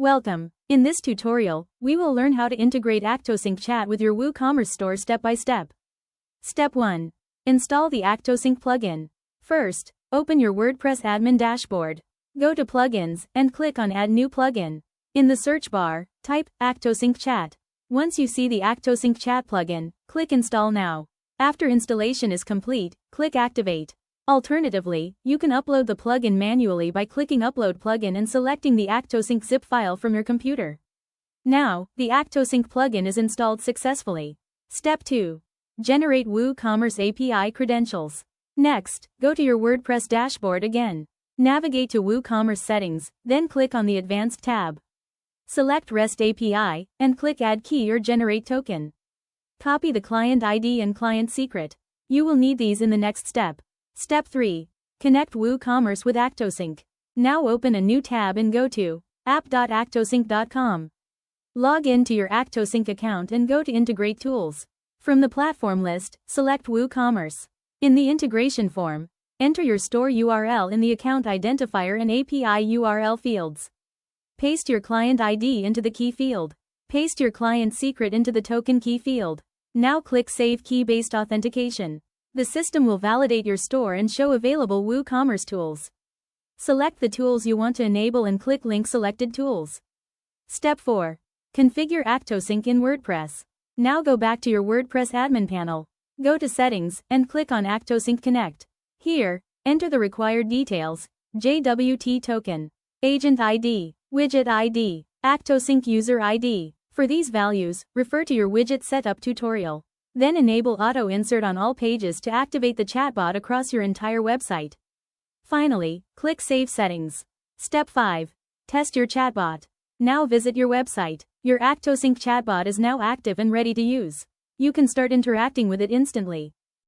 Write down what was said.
Welcome. In this tutorial, we will learn how to integrate ActoSync chat with your WooCommerce store step by step. Step 1. Install the ActoSync plugin. First, open your WordPress admin dashboard. Go to Plugins and click on Add New Plugin. In the search bar, type ActoSync chat. Once you see the ActoSync chat plugin, click Install Now. After installation is complete, click Activate. Alternatively, you can upload the plugin manually by clicking Upload Plugin and selecting the ActoSync zip file from your computer. Now, the ActoSync plugin is installed successfully. Step 2. Generate WooCommerce API credentials. Next, go to your WordPress dashboard again. Navigate to WooCommerce Settings, then click on the Advanced tab. Select REST API, and click Add Key or Generate Token. Copy the client ID and client secret. You will need these in the next step. Step 3. Connect WooCommerce with ActoSync. Now open a new tab and go to app.actosync.com. Log in to your ActoSync account and go to Integrate Tools. From the platform list, select WooCommerce. In the integration form, enter your store URL in the account identifier and API URL fields. Paste your client ID into the key field. Paste your client secret into the token key field. Now click Save Key-Based Authentication. The system will validate your store and show available WooCommerce tools. Select the tools you want to enable and click Link Selected Tools. Step 4. Configure ActoSync in WordPress. Now go back to your WordPress admin panel. Go to Settings and click on ActoSync Connect. Here, enter the required details: JWT token, agent ID, widget ID, ActoSync user ID. For these values, refer to your widget setup tutorial. Then enable auto insert on all pages to activate the chatbot across your entire website. Finally, click Save Settings. Step 5. Test your chatbot. Now visit your website. Your ActoSync chatbot is now active and ready to use. You can start interacting with it instantly.